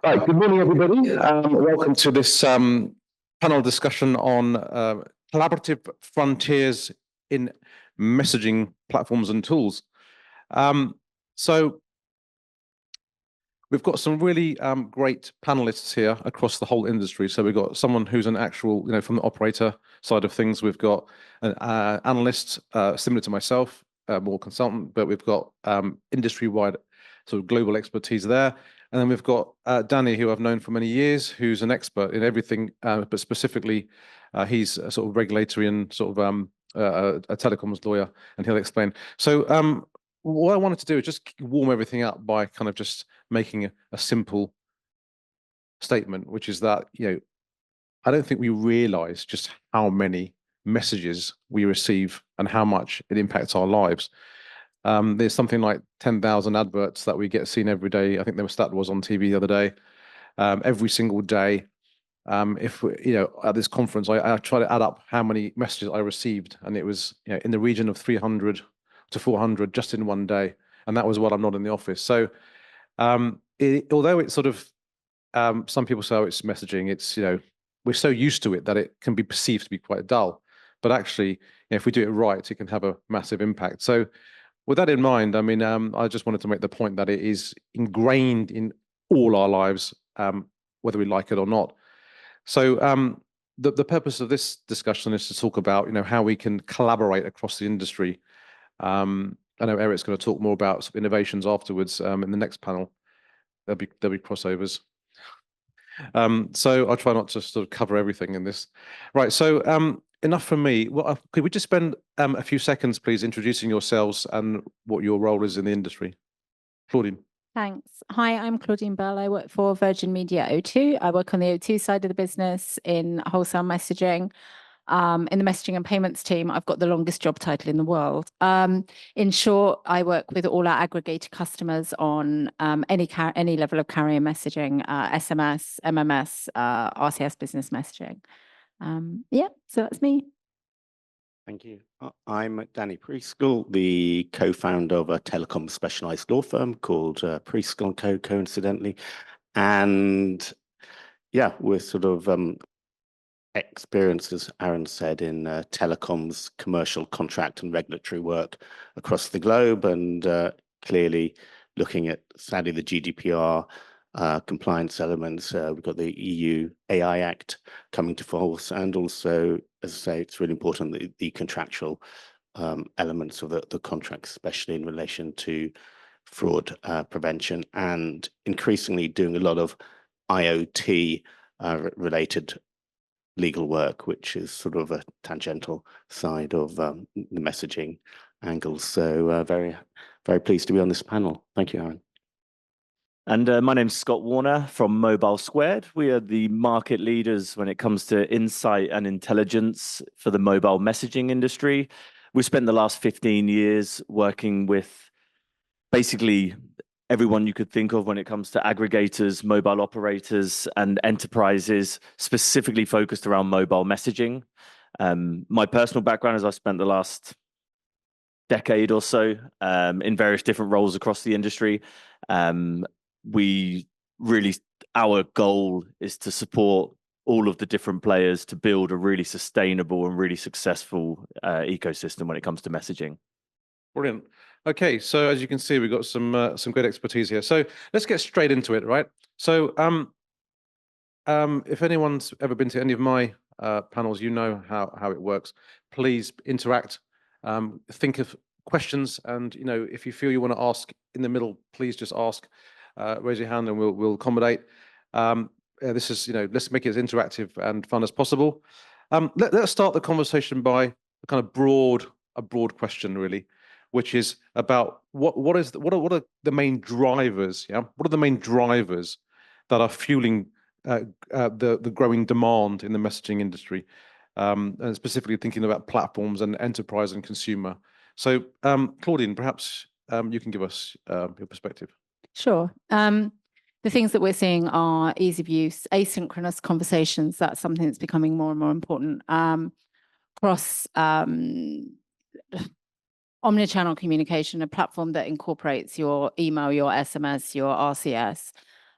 Right, good morning, everybody. Welcome to this panel discussion on collaborative frontiers in messaging platforms and tools. So we've got some really great panelists here across the whole industry. So we've got someone who's an actual, from the operator side of things. We've got an analyst similar to myself, more consultant, but we've got industry-wide sort of global expertise there. And then we've got Danny, who I've known for many years, who's an expert in everything, but specifically, he's a sort of regulatory and sort of a telecoms lawyer, and he'll explain. So what I wanted to do is just warm everything up by kind of just making a simple statement, which is that, I don't think we realize just how many messages we receive and how much it impacts our lives. There's something like 10,000 adverts that we get seen every day. I think there was stat was on TV the other day. Every single day. If at this conference, I try to add up how many messages I received, and it was in the region of 300 to 400 just in one day, and that was while I'm not in the office. So, although it's sort of some people say it's messaging, it's we're so used to it that it can be perceived to be quite dull, but actually, if we do it right, it can have a massive impact. So, with that in mind, I mean, I just wanted to make the point that it is ingrained in all our lives, whether we like it or not. So the purpose of this discussion is to talk about, how we can collaborate across the industry. I know Eric's going to talk more about sort of innovations afterwards in the next panel. There'll be crossovers. So I'll try not to sort of cover everything in this. Right. So enough from me. Well, could we just spend a few seconds, please, introducing yourselves and what your role is in the industry? Claudine. Thanks. Hi, I'm Claudine Bell. I work for Virgin Media O2. I work on the O2 side of the business in wholesale messaging. In the messaging and payments team, I've got the longest job title in the world. In short, I work with all our aggregator customers on any level of carrier messaging, SMS, MMS, RCS business messaging. Yeah, so that's me. Thank you. I'm Danny Preschool, the co-founder of a telecom specialized law firm called Preschool & Co, coincidentally. And yeah, we're sort of experienced, as Aaron said, in telecoms, commercial contract and regulatory work across the globe, and clearly looking at, sadly, the GDPR compliance elements. We've got the EU AI Act coming to force, and also, as I say, it's really important the contractual elements of the contract, especially in relation to fraud prevention, and increasingly doing a lot of IoT related legal work, which is sort of a tangential side of the messaging angles. So very, very pleased to be on this panel. Thank you, Aaron. And my name's Scott Warner from Mobile Squared. We are the market leaders when it comes to insight and intelligence for the mobile messaging industry. We spent the last 15 years working with basically everyone you could think of when it comes to aggregators, mobile operators, and enterprises, specifically focused around mobile messaging. My personal background is I spent the last decade or so in various different roles across the industry. Our goal is to support all of the different players to build a really sustainable and really successful ecosystem when it comes to messaging. Brilliant. Okay, so as you can see, we've got some great expertise here. So let's get straight into it, right? So if anyone's ever been to any of my panels, you know how it works. Please interact, think of questions, and if you feel you want to ask in the middle, please just ask. Raise your hand and we'll accommodate. This is, let's make it as interactive and fun as possible. Let's start the conversation by a kind of broad question, really, which is about what are the main drivers? Yeah, what are the main drivers that are fueling the growing demand in the messaging industry, and specifically thinking about platforms and enterprise and consumer. So, Claudine, perhaps you can give us your perspective. Sure. The things that we're seeing are ease of use, asynchronous conversations. That's something that's becoming more and more important. Cross omni-channel communication, a platform that incorporates your email, your SMS, your RCS.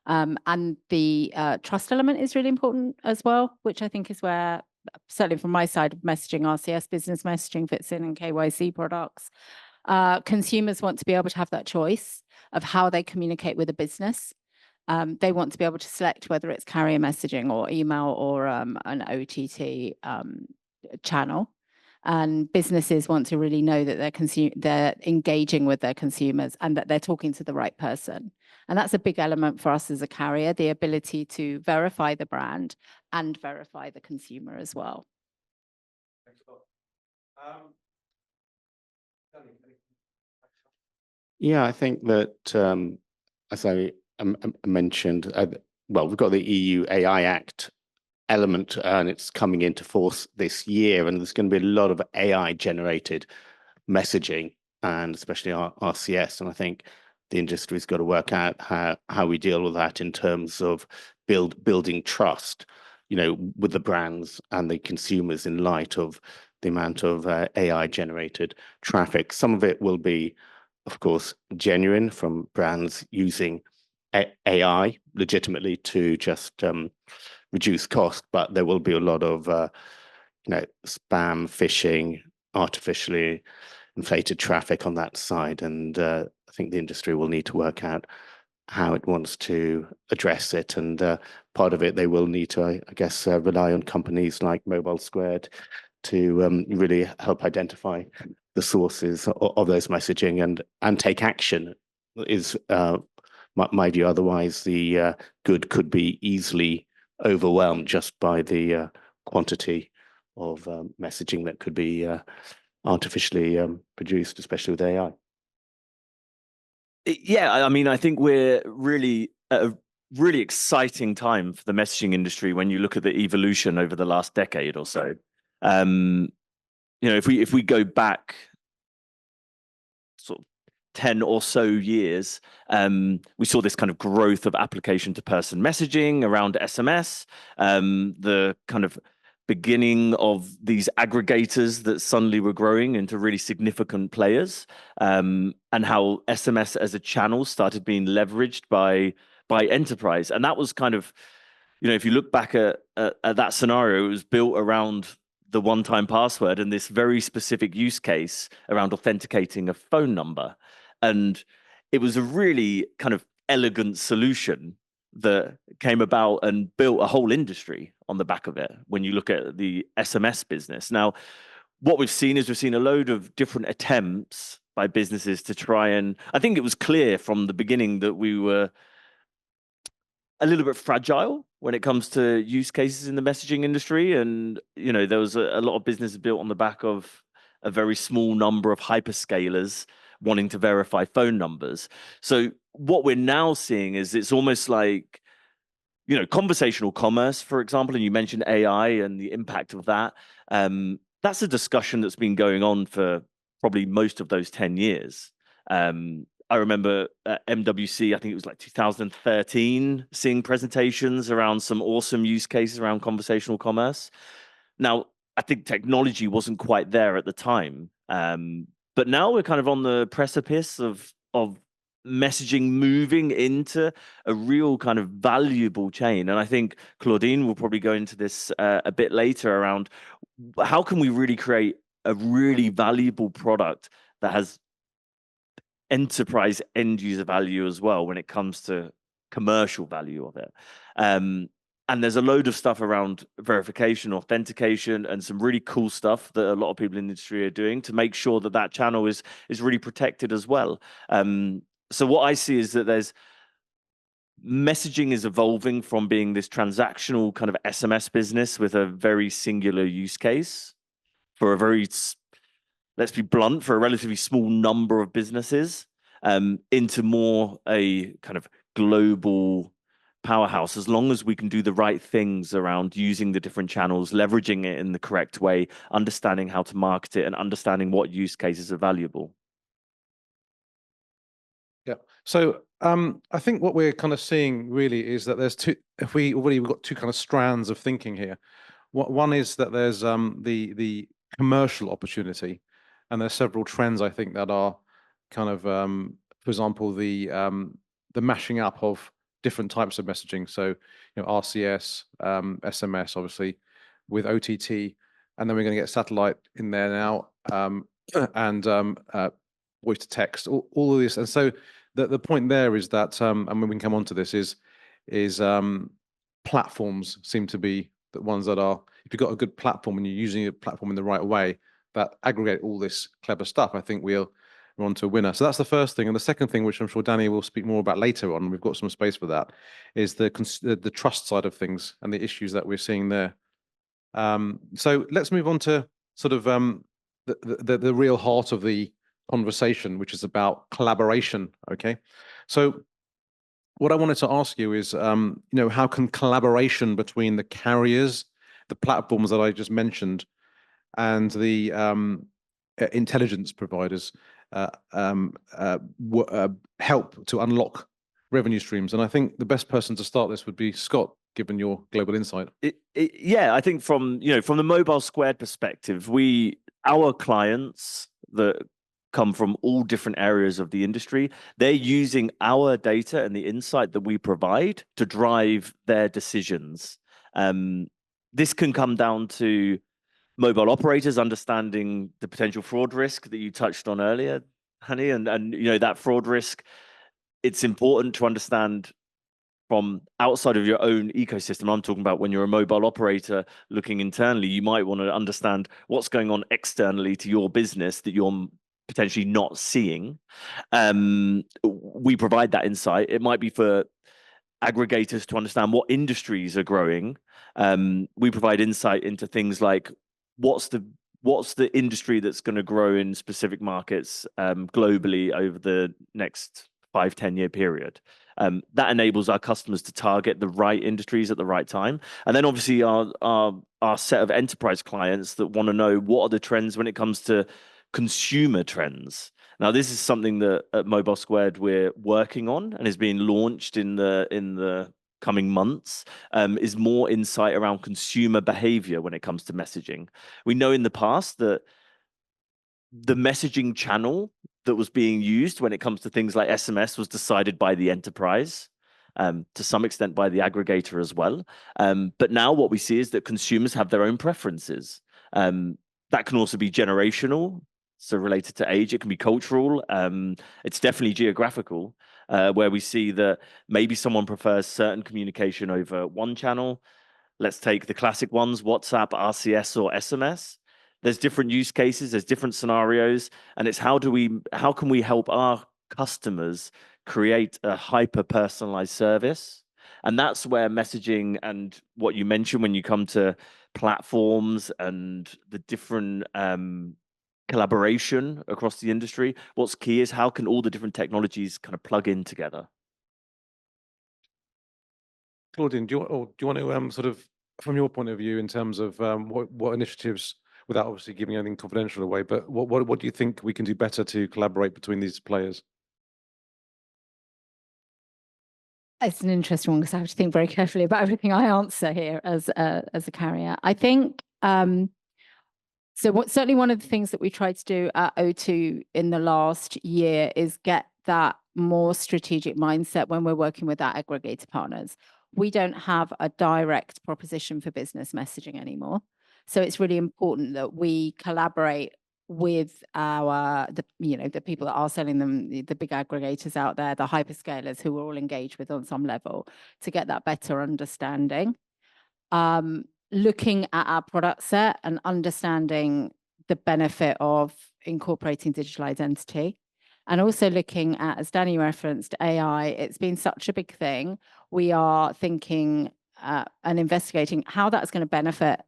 And the trust element is really important as well, which I think is where, certainly from my side of messaging, RCS business messaging fits in, and KYC products. Consumers want to be able to have that choice of how they communicate with a business. They want to be able to select whether it's carrier messaging or email or an OTT channel. And businesses want to really know that they're engaging with their consumers and that they're talking to the right person. And that's a big element for us as a carrier, the ability to verify the brand and verify the consumer as well. Thanks a lot. Yeah, I think that, as I mentioned, well, we've got the EU AI Act element, and it's coming into force this year, and there's going to be a lot of AI-generated messaging, and especially RCS. And I think the industry's got to work out how we deal with that in terms of building trust, with the brands and the consumers in light of the amount of AI-generated traffic. Some of it will be, of course, genuine from brands using AI legitimately to just reduce cost, but there will be a lot of spam, phishing, artificially inflated traffic on that side, and I think the industry will need to work out how it wants to address it. And part of it, they will need to, I guess, rely on companies like Mobile Squared to really help identify the sources of those messaging and take action. Is my view. Otherwise, the good could be easily overwhelmed just by the quantity of messaging that could be artificially produced, especially with AI. Yeah, I mean, I think we're really at a really exciting time for the messaging industry when you look at the evolution over the last decade or so. If we go back sort of 10 or so years, we saw this kind of growth of application to person messaging around SMS, the kind of beginning of these aggregators that suddenly were growing into really significant players, and how SMS as a channel started being leveraged by enterprise. And that was kind of, if you look back at that scenario, it was built around the one-time password and this very specific use case around authenticating a phone number. And it was a really kind of elegant solution that came about and built a whole industry on the back of it when you look at the SMS business. Now, what we've seen a load of different attempts by businesses to try, and I think it was clear from the beginning that we were a little bit fragile when it comes to use cases in the messaging industry. And, there was a lot of businesses built on the back of a very small number of hyperscalers wanting to verify phone numbers. So what we're now seeing is it's almost like, conversational commerce, for example, and you mentioned AI and the impact of that. That's a discussion that's been going on for probably most of those 10 years. I remember at MWC, I think it was like 2013, seeing presentations around some awesome use cases around conversational commerce. Now, I think technology wasn't quite there at the time, but now we're kind of on the precipice of messaging moving into a real kind of valuable chain. And I think Claudine will probably go into this a bit later around how can we really create a really valuable product that has enterprise end user value as well when it comes to commercial value of it. And there's a load of stuff around verification, authentication, and some really cool stuff that a lot of people in the industry are doing to make sure that that channel is really protected as well. So what I see is that messaging is evolving from being this transactional kind of SMS business with a very singular use case for a very, let's be blunt, for a relatively small number of businesses, into more a kind of global powerhouse, as long as we can do the right things around using the different channels, leveraging it in the correct way, understanding how to market it, and understanding what use cases are valuable. Yeah. So I think what we're kind of seeing really is that there's we've got two kind of strands of thinking here. One is that there's the commercial opportunity, and there's several trends I think that are kind of, for example, the mashing up of different types of messaging. So, RCS, SMS, obviously, with OTT, and then we're going to get satellite in there now, and voice to text, all of this. And so the point there is that, and when we can come on to this, is platforms seem to be the ones that are, if you've got a good platform and you're using a platform in the right way, that aggregate all this clever stuff, I think we're on to a winner. So that's the first thing. And the second thing, which I'm sure Danny will speak more about later on, we've got some space for that, is the trust side of things and the issues that we're seeing there. So let's move on to sort of the real heart of the conversation, which is about collaboration. Okay, so what I wanted to ask you is, how can collaboration between the carriers, the platforms that I just mentioned, and the intelligence providers help to unlock revenue streams? And I think the best person to start this would be Scott, given your global insight. Yeah, I think from the Mobile Squared perspective, our clients that come from all different areas of the industry, they're using our data and the insight that we provide to drive their decisions. This can come down to mobile operators understanding the potential fraud risk that you touched on earlier, Hani, and that fraud risk. It's important to understand from outside of your own ecosystem. I'm talking about when you're a mobile operator looking internally, you might want to understand what's going on externally to your business that you're potentially not seeing. We provide that insight. It might be for aggregators to understand what industries are growing. We provide insight into things like what's the industry that's going to grow in specific markets globally over the next 5-10 year period. That enables our customers to target the right industries at the right time. And then obviously our set of enterprise clients that want to know what are the trends when it comes to consumer trends. Now, this is something that at Mobile Squared we're working on and is being launched in the coming months, is more insight around consumer behavior when it comes to messaging. We know in the past that the messaging channel that was being used when it comes to things like SMS was decided by the enterprise, to some extent by the aggregator as well. But now what we see is that consumers have their own preferences. That can also be generational, so related to age. It can be cultural. It's definitely geographical, where we see that maybe someone prefers certain communication over one channel. Let's take the classic ones, WhatsApp, RCS, or SMS. There's different use cases, there's different scenarios, and it's how can we help our customers create a hyper-personalized service? And that's where messaging and what you mentioned when you come to platforms and the different collaboration across the industry, what's key is how can all the different technologies kind of plug in together? Claudine, do you want to sort of, from your point of view, in terms of what initiatives, without obviously giving anything confidential away, but what do you think we can do better to collaborate between these players? It's an interesting one because I have to think very carefully about everything I answer here as a carrier. I think certainly one of the things that we tried to do at O2 in the last year is get that more strategic mindset when we're working with our aggregator partners. We don't have a direct proposition for business messaging anymore. So it's really important that we collaborate with the people that are selling them, the big aggregators out there, the hyperscalers who we're all engaged with on some level, to get that better understanding. Looking at our product set and understanding the benefit of incorporating digital identity, and also looking at, as Danny referenced, AI. It's been such a big thing. We are thinking and investigating how that's going to benefit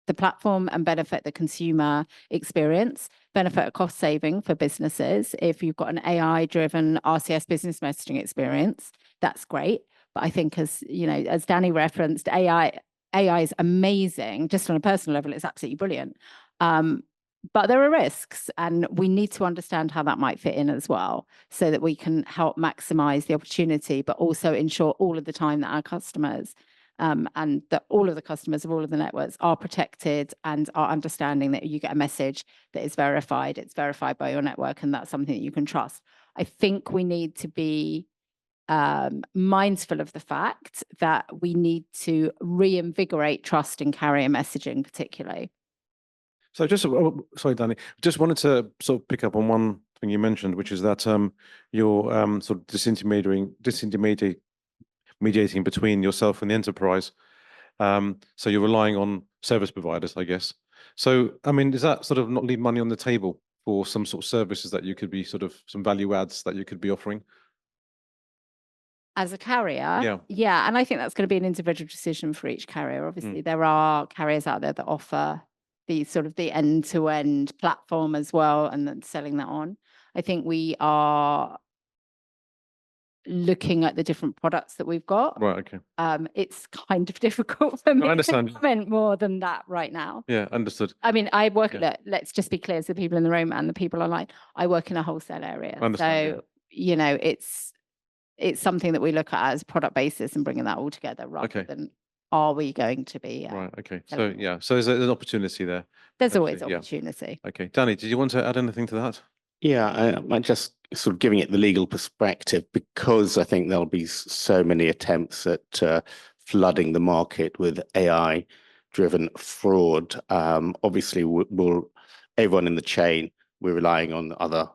the platform and benefit the consumer experience, benefit a cost saving for businesses. If you've got an AI-driven RCS business messaging experience, that's great. But I think, as Danny referenced, AI is amazing. Just on a personal level, it's absolutely brilliant. But there are risks, and we need to understand how that might fit in as well, so that we can help maximize the opportunity, but also ensure all of the time that our customers and that all of the customers of all of the networks are protected and are understanding that you get a message that is verified. It's verified by your network, and that's something that you can trust. I think we need to be mindful of the fact that we need to reinvigorate trust in carrier messaging, particularly. So just, sorry, Danny, just wanted to sort of pick up on one thing you mentioned, which is that you're sort of disintermediating between yourself and the enterprise. So you're relying on service providers, I guess. So, I mean, does that sort of not leave money on the table for some sort of services that you could be sort of some value adds that you could be offering? As a carrier, yeah, and I think that's going to be an individual decision for each carrier. Obviously, there are carriers out there that offer the sort of the end-to-end platform as well, and then selling that on. I think we are looking at the different products that we've got. Right. Okay. It's kind of difficult for me I understand. to comment more than that right now. Yeah, understood. I mean, I work, let's just be clear to the people in the room and the people online, I work in a wholesale area. Understand, so, you know, it's something that we look at as product basis and bringing that all together rather than are we going to be. Right. Okay. So, yeah, so there's an opportunity there. There's always opportunity. Okay. Danny, did you want to add anything to that? Yeah, I just sort of giving it the legal perspective, because I think there'll be so many attempts at flooding the market with AI-driven fraud. Obviously, everyone in the chain, we're relying on other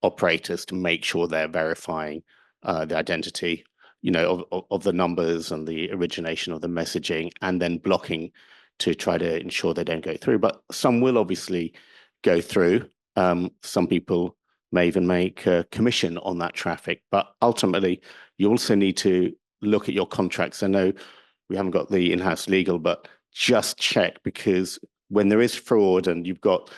operators to make sure they're verifying the identity, you know, of the numbers and the origination of the messaging, and then blocking to try to ensure they don't go through. But some will obviously go through. Some people may even make a commission on that traffic, but ultimately you also need to look at your contracts. I know we haven't got the in-house legal, but just check, because when there is fraud and you've got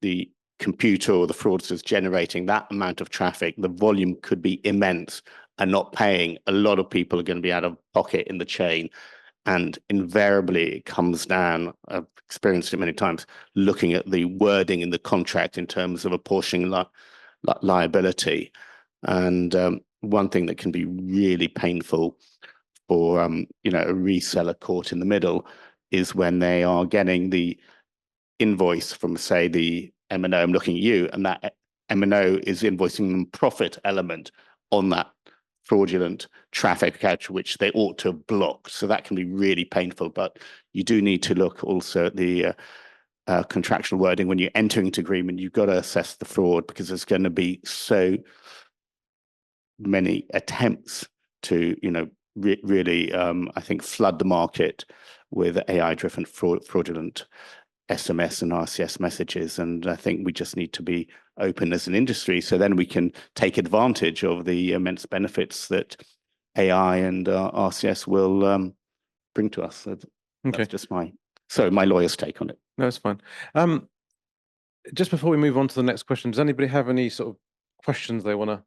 the computer or the fraudsters generating that amount of traffic, the volume could be immense, and not paying. A lot of people are going to be out of pocket in the chain. And invariably, it comes down, I've experienced it many times, looking at the wording in the contract in terms of apportioning liability. And one thing that can be really painful for you know, a reseller caught in the middle is when they are getting the invoice from, say, the M&O, I'm looking at you, and that M&O is invoicing them profit element on that fraudulent traffic catch, which they ought to have blocked. So that can be really painful. But you do need to look also at the contractual wording. When you enter into agreement, you've got to assess the fraud, because there's going to be so many attempts to, you know, really, I think, flood the market with AI-driven fraudulent SMS and RCS messages. And I think we just need to be open as an industry, so then we can take advantage of the immense benefits that AI and RCS will bring to us. So that's just my lawyer's take on it. No, it's fine. Just before we move on to the next question, does anybody have any sort of questions they want to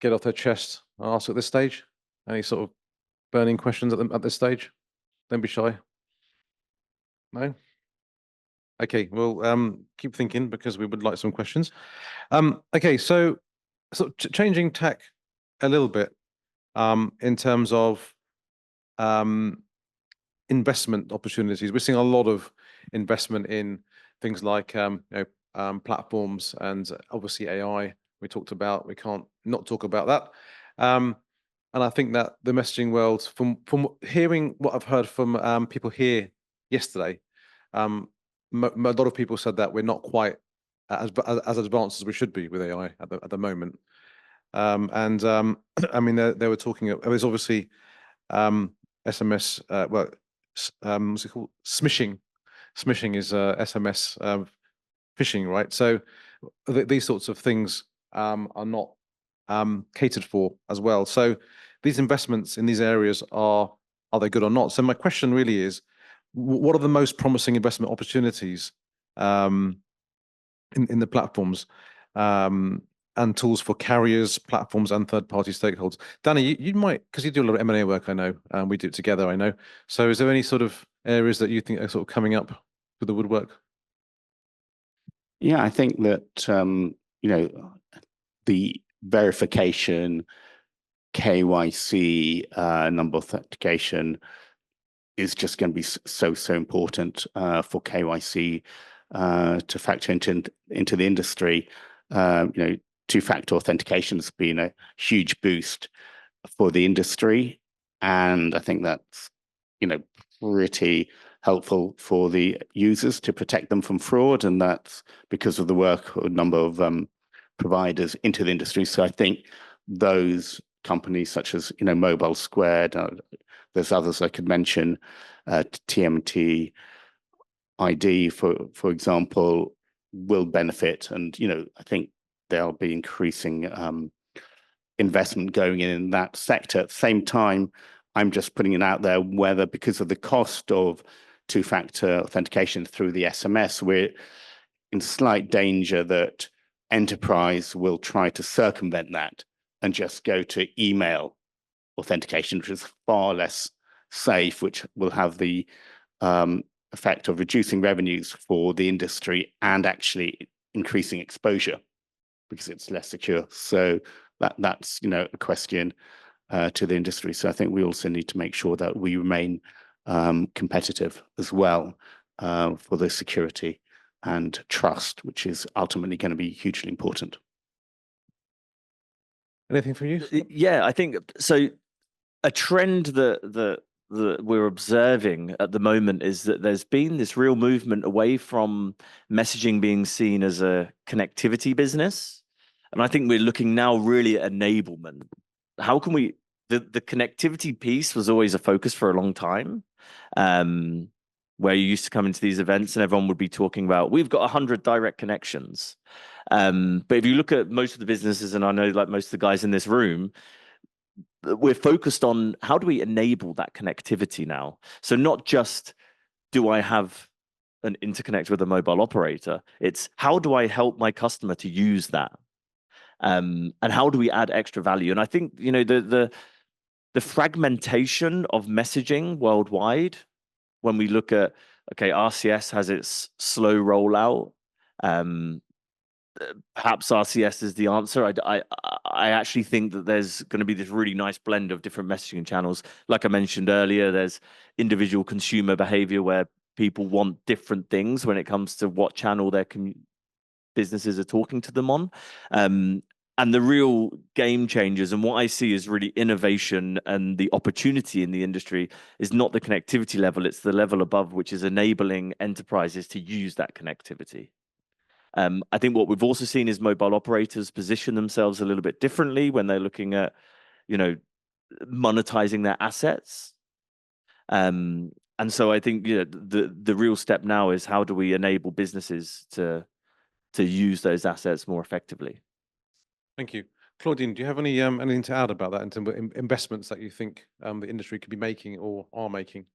get off their chest and ask at this stage? Any sort of burning questions at this stage? Don't be shy. No? Okay, well, keep thinking, because we would like some questions. Okay, so changing tack a little bit in terms of investment opportunities. We're seeing a lot of investment in things like platforms, and obviously AI. We talked about. We can't not talk about that. And I think that the messaging world, from hearing what I've heard from people here yesterday, a lot of people said that we're not quite as advanced as we should be with AI at the moment. I mean, they were talking. It was obviously SMS. What's it called? Smishing. Smishing is SMS phishing, right? So these sorts of things are not catered for as well. So these investments in these areas, are they good or not? So my question really is, what are the most promising investment opportunities in the platforms and tools for carriers, platforms, and third-party stakeholders? Danny, you might, because you do a lot of M&A work, I know, and we do it together, I know. So is there any sort of areas that you think are sort of coming up with the woodwork? Yeah, I think that you know, the verification, KYC, number authentication is just going to be so important for KYC to factor into the industry. You know, two-factor authentication has been a huge boost for the industry. And I think that's, pretty helpful for the users to protect them from fraud. And that's because of the work of a number of providers into the industry. So I think those companies such as, Mobile Squared, there's others I could mention, TMT, ID, for example, will benefit. And, I think there'll be increasing investment going in that sector. At the same time, I'm just putting it out there whether, because of the cost of two-factor authentication through the SMS, we're in slight danger that enterprise will try to circumvent that and just go to email authentication, which is far less safe, which will have the effect of reducing revenues for the industry and actually increasing exposure because it's less secure. So that's a question to the industry. So I think we also need to make sure that we remain competitive as well for the security and trust, which is ultimately going to be hugely important. Anything for you? Yeah, I think so. A trend that we're observing at the moment is that there's been this real movement away from messaging being seen as a connectivity business. And I think we're looking now really at enablement. How can we, the connectivity piece was always a focus for a long time, where you used to come into these events and everyone would be talking about, we've got 100 direct connections. But if you look at most of the businesses, and I know like most of the guys in this room, we're focused on how do we enable that connectivity now? So not just do I have an interconnect with a mobile operator, it's how do I help my customer to use that? And how do we add extra value? And I think, the fragmentation of messaging worldwide, when we look at, okay, RCS has its slow rollout, perhaps RCS is the answer. I actually think that there's going to be this really nice blend of different messaging channels. Like I mentioned earlier, there's individual consumer behavior where people want different things when it comes to what channel their businesses are talking to them on. And the real game changers and what I see is really innovation and the opportunity in the industry is not the connectivity level, it's the level above, which is enabling enterprises to use that connectivity. I think what we've also seen is mobile operators position themselves a little bit differently when they're looking at, monetizing their assets. And so I think the real step now is how do we enable businesses to use those assets more effectively. Thank you. Claudine, do you have anything to add about that in terms of investments that you think the industry could be making or are making?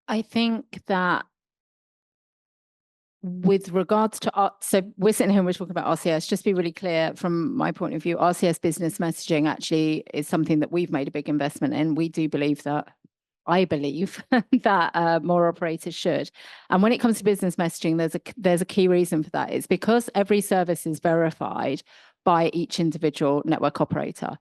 I think that with regards to so we're sitting here and we're talking about RCS, just be really clear from my point of view, RCS business messaging actually is something that we've made a big investment in. We do believe that, I believe that more operators should. And when it comes to business messaging, there's a key reason for that. It's because every service is verified by each individual network operator.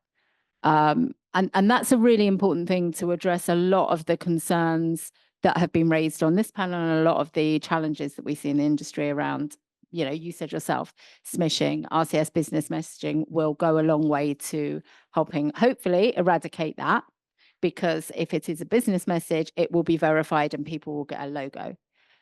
And that's a really important thing to address a lot of the concerns that have been raised on this panel and a lot of the challenges that we see in the industry around, you said yourself, smishing. RCS business messaging will go a long way to helping hopefully eradicate that, because if it is a business message, it will be verified and people will get a logo.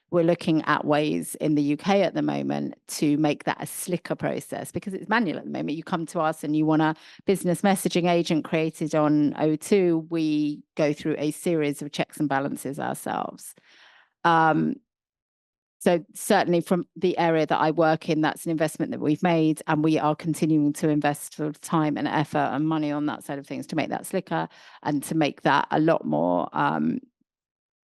We're looking at ways in the UK at the moment to make that a slicker process, because it's manual at the moment. You come to us and you want a business messaging agent created on O2, we go through a series of checks and balances ourselves. So certainly from the area that I work in, that's an investment that we've made, and we are continuing to invest sort of time and effort and money on that side of things to make that slicker and to make that a lot more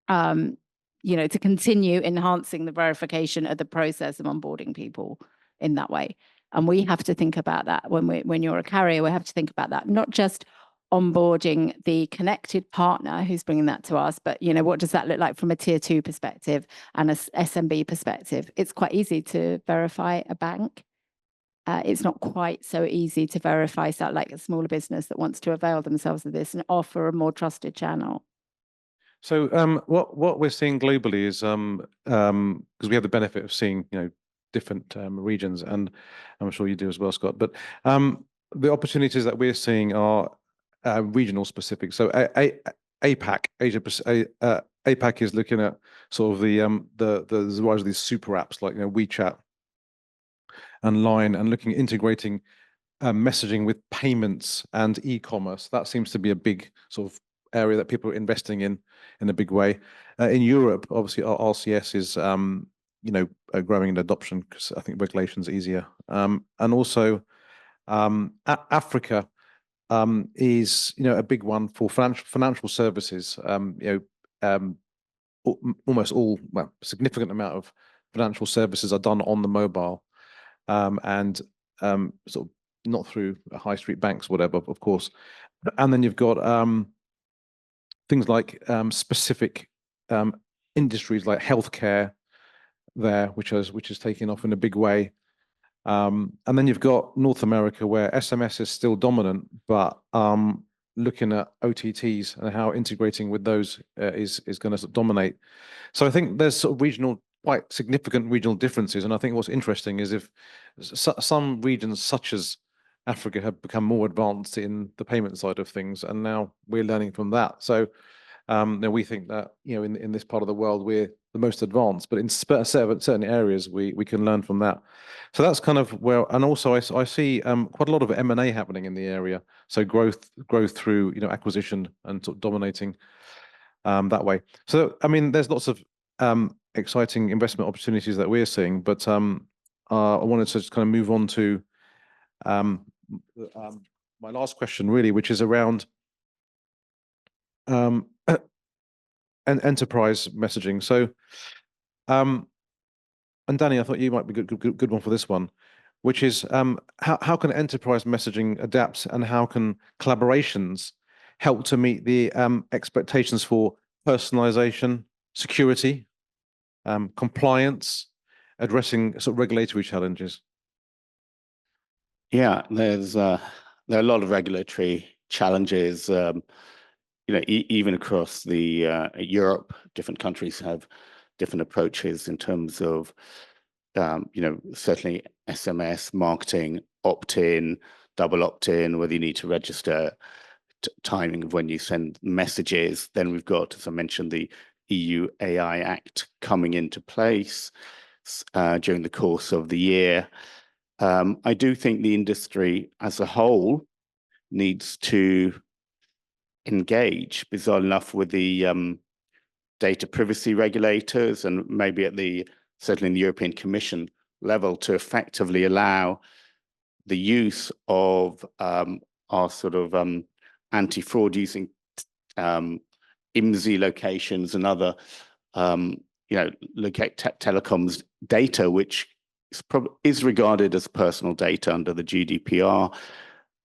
to continue enhancing the verification of the process of onboarding people in that way. And we have to think about that when you're a carrier, we have to think about that, not just onboarding the connected partner who's bringing that to us, but what does that look like from a tier 2 perspective and a SMB perspective? It's quite easy to verify a bank. It's not quite so easy to verify like a smaller business that wants to avail themselves of this and offer a more trusted channel. So what we're seeing globally is because we have the benefit of seeing different regions, and I'm sure you do as well, Scott. But the opportunities that we're seeing are regional specific. So APAC, APAC is looking at sort of the rise of these super apps like WeChat and Line, and looking at integrating messaging with payments and e-commerce. That seems to be a big sort of area that people are investing in a big way. In Europe, obviously, our RCS is growing in adoption because I think regulation's easier. And also Africa is a big one for financial services. Almost all, well, significant amount of financial services are done on the mobile, and sort of not through high street banks, whatever, of course. And then you've got things like specific industries like healthcare there, which is taking off in a big way. And then you've got North America, where SMS is still dominant, but looking at OTTs and how integrating with those is going to dominate. So I think there's sort of quite significant regional differences. And I think what's interesting is if some regions, such as Africa, have become more advanced in the payment side of things, and now we're learning from that. So we think that in this part of the world we're the most advanced, but in certain areas we can learn from that. So that's kind of where, and also I see quite a lot of M&A happening in the area. So growth through acquisition and sort of dominating that way. So I mean, there's lots of exciting investment opportunities that we're seeing, but I wanted to just kind of move on to my last question, really, which is around enterprise messaging. So, and Danny, I thought you might be good one for this one, which is how can enterprise messaging adapt, and how can collaborations help to meet the expectations for personalization, security, compliance, addressing sort of regulatory challenges? Yeah, there are a lot of regulatory challenges. Even across the Europe, different countries have different approaches in terms of, certainly SMS marketing, opt-in, double opt-in, whether you need to register, timing of when you send messages. Then we've got, as I mentioned, the EU AI Act coming into place during the course of the year. I do think the industry as a whole needs to engage, bizarre enough, with the data privacy regulators, and maybe certainly in the European Commission level, to effectively allow the use of our sort of anti-fraud using IMSI locations and other locate telecoms data, which is regarded as personal data under the GDPR,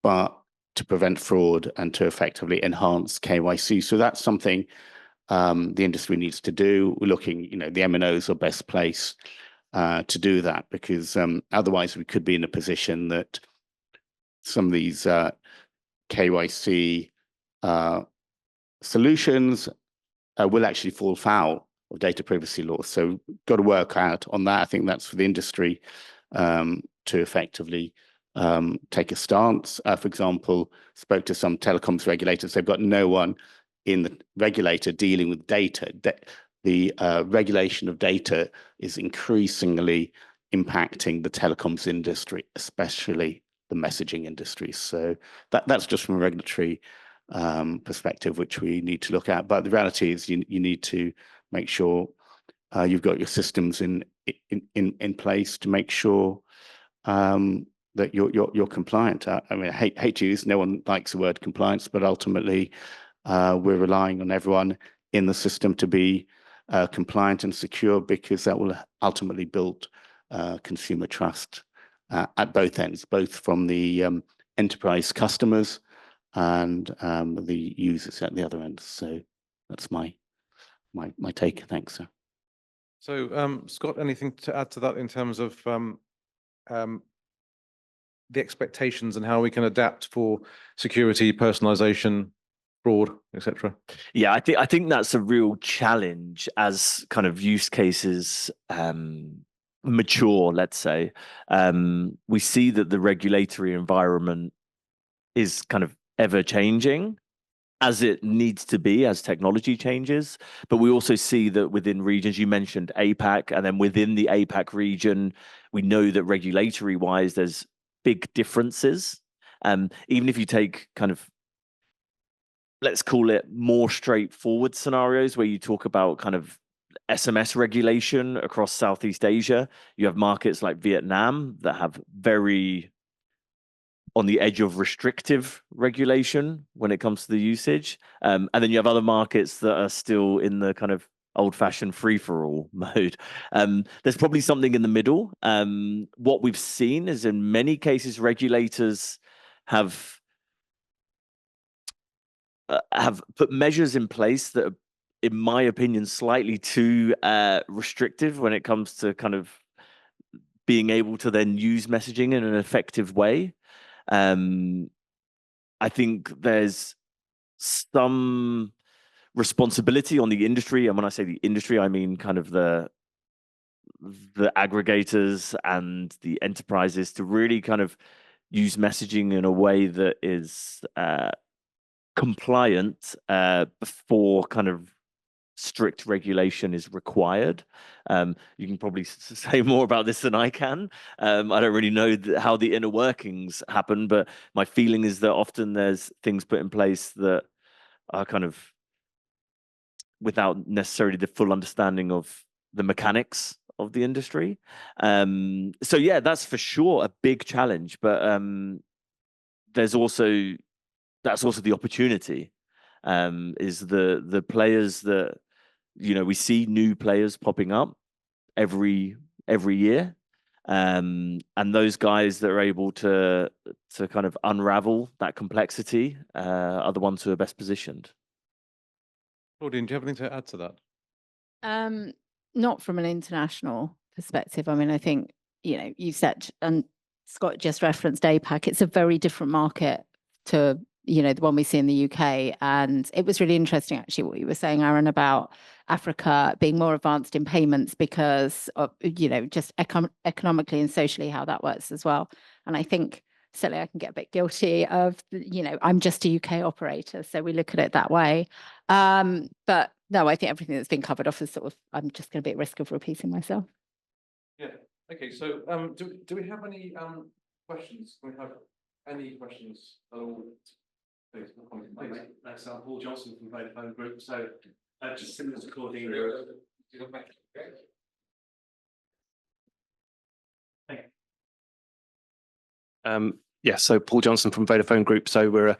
but to prevent fraud and to effectively enhance KYC. So that's something the industry needs to do. We're looking, the MNOs are best placed to do that, because otherwise we could be in a position that some of these KYC solutions will actually fall foul of data privacy laws. So got to work out on that. I think that's for the industry to effectively take a stance. For example, spoke to some telecoms regulators. They've got no one in the regulator dealing with data. The regulation of data is increasingly impacting the telecoms industry, especially the messaging industry. So that's just from a regulatory perspective, which we need to look at. But the reality is you need to make sure you've got your systems in place to make sure that you're compliant. I mean, I hate to use, no one likes the word compliance, but ultimately we're relying on everyone in the system to be compliant and secure, because that will ultimately build consumer trust at both ends, both from the enterprise customers and the users at the other end. So that's my take. Thanks, sir. So, Scott, anything to add to that in terms of the expectations and how we can adapt for security, personalization, fraud, etc.? Yeah, I think that's a real challenge as kind of use cases mature, let's say. We see that the regulatory environment is kind of ever changing, as it needs to be as technology changes. But we also see that within regions, you mentioned APAC, and then within the APAC region, we know that regulatory wise, there's big differences. Even if you take kind of, let's call it more straightforward scenarios where you talk about kind of SMS regulation across Southeast Asia, you have markets like Vietnam that have very on the edge of restrictive regulation when it comes to the usage. And then you have other markets that are still in the kind of old-fashioned free-for-all mode. There's probably something in the middle. What we've seen is in many cases, regulators have put measures in place that are, in my opinion, slightly too restrictive when it comes to kind of being able to then use messaging in an effective way. I think there's some responsibility on the industry, and when I say the industry, I mean kind of the aggregators and the enterprises to really kind of use messaging in a way that is compliant before kind of strict regulation is required. You can probably say more about this than I can. I don't really know how the inner workings happen, but my feeling is that often there's things put in place that are kind of without necessarily the full understanding of the mechanics of the industry. So yeah, that's for sure a big challenge, but that's also the opportunity. Is the players that, you know, we see new players popping up every year, and those guys that are able to kind of unravel that complexity are the ones who are best positioned. Claudine, do you have anything to add to that? Not from an international perspective. I mean, I think, you know, you said, and Scott just referenced APAC, it's a very different market to, you know, the one we see in the UK. And it was really interesting, actually, what you were saying, Aaron, about Africa being more advanced in payments because of, you know, just economically and socially how that works as well. And I think certainly I can get a bit guilty of, you know, I'm just a UK operator, so we look at it that way. But no, I think everything that's been covered off is sort of, I'm just going to be at risk of repeating myself. Yeah. Okay. So do we have any questions? Do we have any questions at all? Please, Thanks, I'm Paul Johnson from Vodafone Group. So just similar to Claudine. Yeah, so Paul Johnson from Vodafone Group. So we're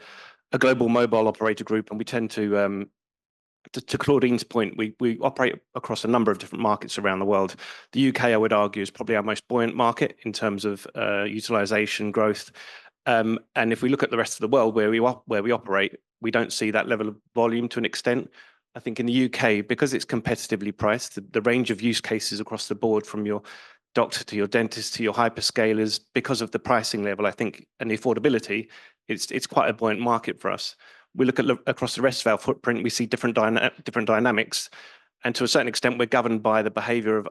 a global mobile operator group, and we tend to Claudine's point, we operate across a number of different markets around the world. The UK, I would argue, is probably our most buoyant market in terms of utilization growth. And if we look at the rest of the world where we operate, we don't see that level of volume to an extent. I think in the UK, because it's competitively priced, the range of use cases across the board, from your doctor to your dentist to your hyperscalers, because of the pricing level, I think, and the affordability, it's quite a buoyant market for us. We look at across the rest of our footprint, we see different dynamics, and to a certain extent, we're governed by the behaviour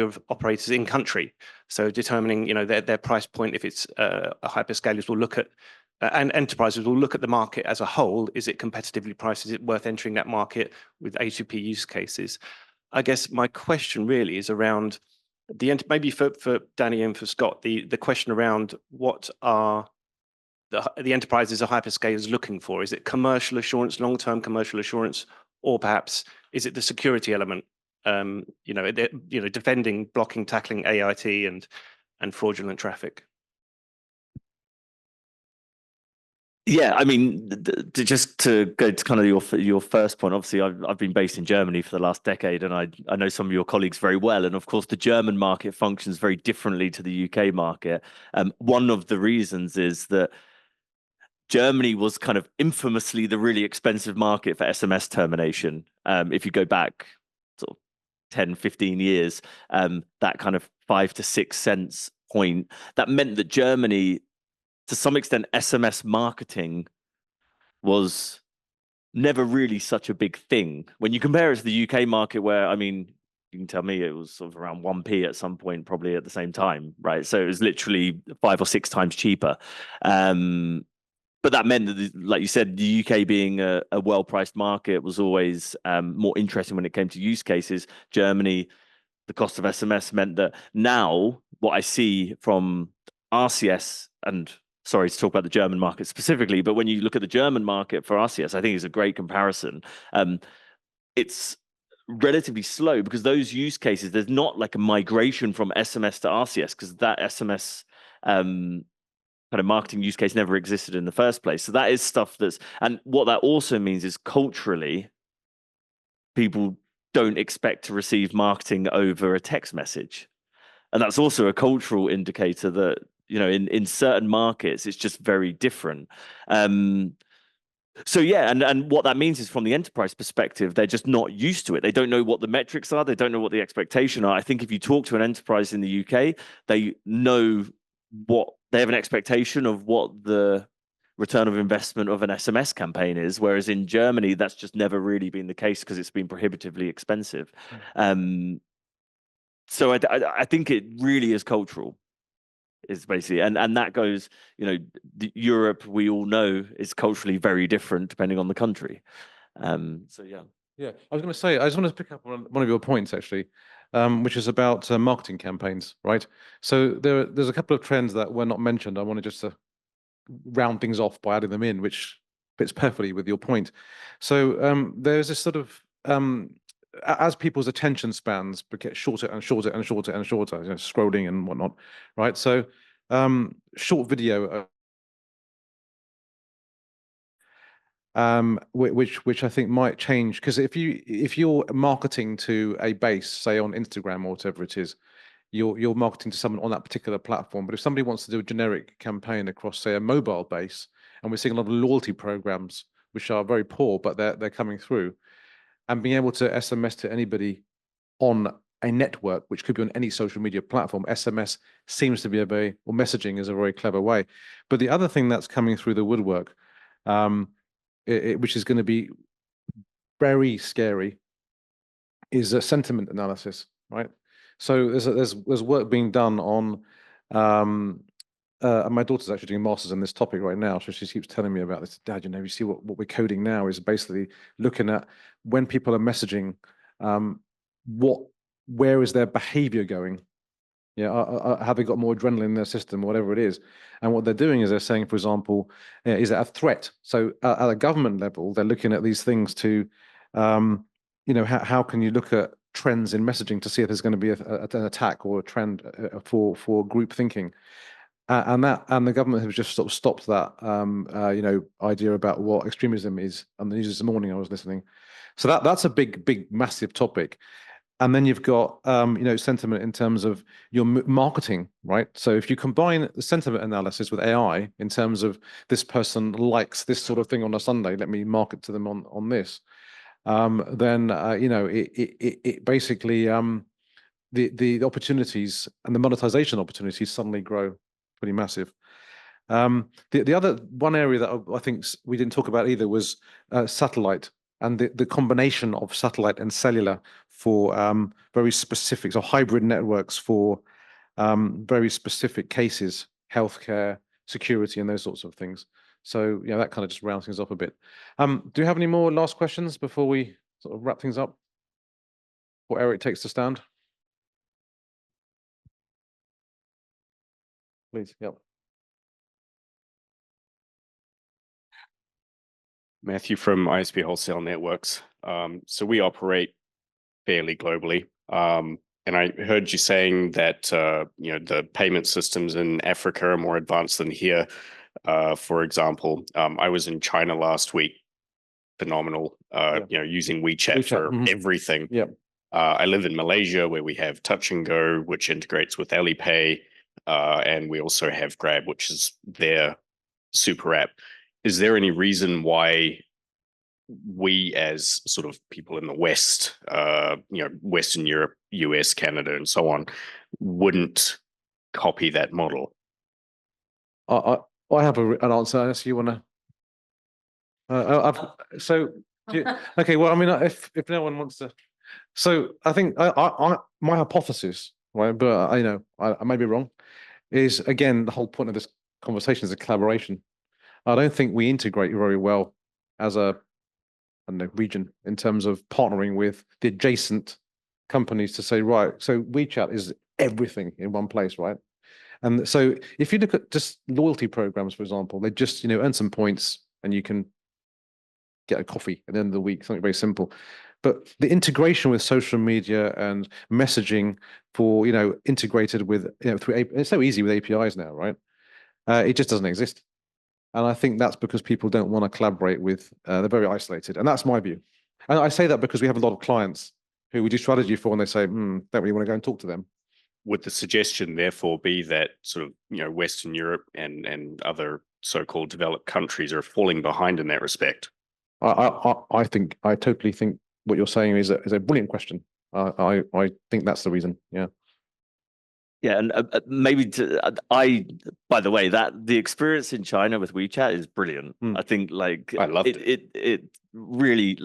of operators in country. So determining, you know, their price point. If it's hyperscalers will look at and enterprises will look at the market as a whole. Is it competitively priced? Is it worth entering that market with A2P use cases? I guess my question really is around maybe for Danny and for Scott, the question around what are the enterprises or hyperscalers looking for? Is it commercial assurance, long-term commercial assurance, or perhaps is it the security element? Defending, blocking, tackling AIT and fraudulent traffic. Yeah, I mean, just to go to kind of your first point, obviously I've been based in Germany for the last decade, and I know some of your colleagues very well. And of course, the German market functions very differently to the UK market. One of the reasons is that Germany was kind of infamously the really expensive market for SMS termination. If you go back sort of 10, 15 years, that kind of 5 to 6 cents point, that meant that Germany, to some extent, SMS marketing was never really such a big thing. When you compare it to the UK market, where, I mean, you can tell me it was sort of around 1p at some point, probably at the same time, right? So it was literally 5 or 6 times cheaper. But that meant that, like you said, the UK being a well-priced market was always more interesting when it came to use cases. Germany, the cost of SMS meant that now what I see from RCS, and sorry to talk about the German market specifically, but when you look at the German market for RCS, I think it's a great comparison. It's relatively slow because those use cases, there's not like a migration from SMS to RCS because that SMS kind of marketing use case never existed in the first place. So that is stuff that's, and what that also means is culturally, people don't expect to receive marketing over a text message. And that's also a cultural indicator that, you know, in certain markets, it's just very different. So yeah, and what that means is from the enterprise perspective, they're just not used to it. They don't know what the metrics are. They don't know what the expectation are. I think if you talk to an enterprise in the UK, they know what they have an expectation of what the return of investment of an SMS campaign is, whereas in Germany, that's just never really been the case because it's been prohibitively expensive. So I think it really is cultural. Is basically, and that goes, you know, Europe, we all know, is culturally very different depending on the country. So yeah. Yeah, I was going to say, I just want to pick up on one of your points actually, which is about marketing campaigns, right? So there's a couple of trends that were not mentioned. I wanted just to round things off by adding them in, which fits perfectly with your point. So there's this sort of as people's attention spans get shorter and shorter and shorter and shorter, you know, scrolling and whatnot, right? So short video, which I think might change, because if you're marketing to a base, say on Instagram or whatever it is, you're marketing to someone on that particular platform. But if somebody wants to do a generic campaign across, say, a mobile base, and we're seeing a lot of loyalty programs which are very poor, but they're coming through, and being able to SMS to anybody on a network, which could be on any social media platform, SMS seems to be or messaging is a very clever way. But the other thing that's coming through the woodwork, which is going to be very scary, is a sentiment analysis, right? So there's work being done on, and my daughter's actually doing a master's in this topic right now, so she keeps telling me about this. Dad, you know, you see what we're coding now is basically looking at when people are messaging, where is their behavior going? Yeah, have they got more adrenaline in their system, whatever it is? And what they're doing is they're saying, for example, is it a threat? So at a government level, they're looking at these things to, you know, how can you look at trends in messaging to see if there's going to be an attack or a trend for group thinking? And the government has just sort of stopped that, you know, idea about what extremism is. On the news this morning, I was listening. So that's a big, massive topic. And then you've got, you know, sentiment in terms of your marketing, right? So if you combine the sentiment analysis with AI in terms of this person likes this sort of thing on a Sunday, let me market to them on this, then, you know, it basically, the opportunities and the monetization opportunities suddenly grow pretty massive. The other one area that I think we didn't talk about either was satellite, and the combination of satellite and cellular for very specific, so hybrid networks for very specific cases, healthcare, security, and those sorts of things. So yeah, that kind of just rounds things up a bit. Do you have any more last questions before we sort of wrap things up? Or Eric takes the stand? Please, yep. Matthew from ISP Wholesale Networks. So we operate fairly globally. And I heard you saying that you know, the payment systems in Africa are more advanced than here. For example, I was in China last week. Phenomenal. You know, using WeChat for everything. Yep. I live in Malaysia, where we have Touch and Go, which integrates with Alipay, and we also have Grab, which is their super app. Is there any reason why we, as sort of people in the West, you know, Western Europe, US, Canada, and so on, wouldn't copy that model? I have an answer, unless you want to. Okay. Well, I mean, if no one wants to, So I think my hypothesis, right, but I may be wrong, is again the whole point of this conversation is a collaboration. I don't think we integrate very well as a region in terms of partnering with the adjacent companies to say, right, so WeChat is everything in one place, right? And so if you look at just loyalty programs, for example, they just, earn some points and you can get a coffee at the end of the week, something very simple. But the integration with social media and messaging for, integrated with, it's so easy with APIs now, right? It just doesn't exist. And I think that's because people don't want to collaborate with, they're very isolated. And that's my view. And I say that because we have a lot of clients who we do strategy for and they say, don't really want to go and talk to them. Would the suggestion therefore be that sort of, Western Europe and other so-called developed countries are falling behind in that respect? I totally think what you're saying is a brilliant question. I think that's the reason. Yeah. Yeah, and maybe by the way, that the experience in China with WeChat is brilliant. I think I loved it. It really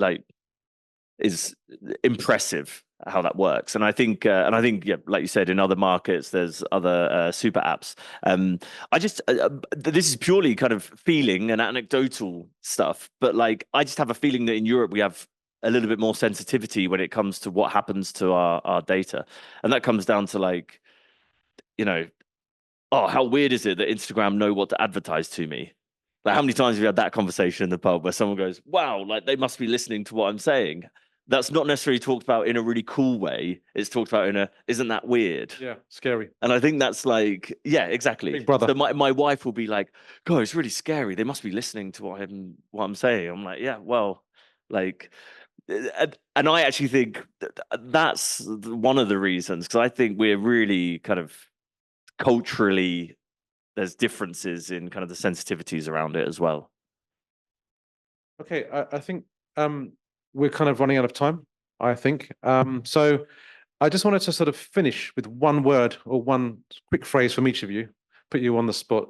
is impressive how that works. And I think yeah, like you said, in other markets, there's other super apps. This is purely kind of feeling and anecdotal stuff, but I just have a feeling that in Europe we have a little bit more sensitivity when it comes to what happens to our data, and that comes down to oh, how weird is it that Instagram know what to advertise to me? How many times have you had that conversation in the pub where someone goes, wow, they must be listening to what I'm saying? That's not necessarily talked about in a really cool way. It's talked about in isn't that weird? Yeah, scary. And I think that's yeah, exactly. Big brother. So my wife will be like, God, it's really scary. They must be listening to what I'm saying. I'm like, yeah, well, and I actually think that's one of the reasons, because I think we're really kind of culturally, there's differences in kind of the sensitivities around it as well. Okay, I think we're kind of running out of time, I think. So I just wanted to sort of finish with one word or one quick phrase from each of you, put you on the spot.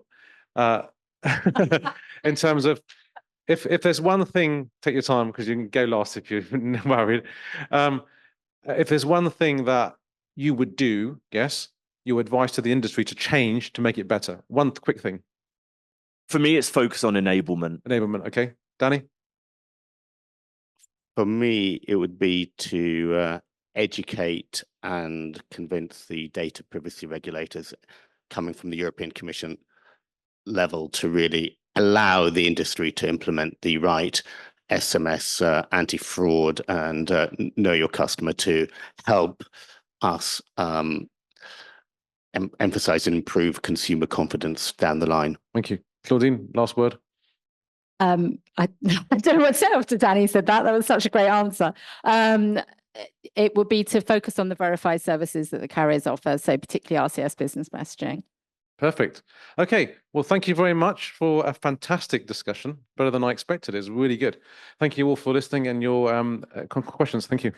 In terms of, if there's one thing, take your time because you can go last if you're worried. If there's one thing that you would do, your advice to the industry to change to make it better. One quick thing. For me, it's focus on enablement. Enablement, okay. Danny? For me, it would be to educate and convince the data privacy regulators coming from the European Commission level to really allow the industry to implement the right SMS anti-fraud and know your customer to help us emphasize and improve consumer confidence down the line. Thank you. Claudine, last word. I don't know what to say after Danny said that. That was such a great answer. It would be to focus on the verified services that the carriers offer, so particularly RCS business messaging. Perfect. Okay. Well, thank you very much for a fantastic discussion. Better than I expected. It's really good. Thank you all for listening and your questions. Thank you.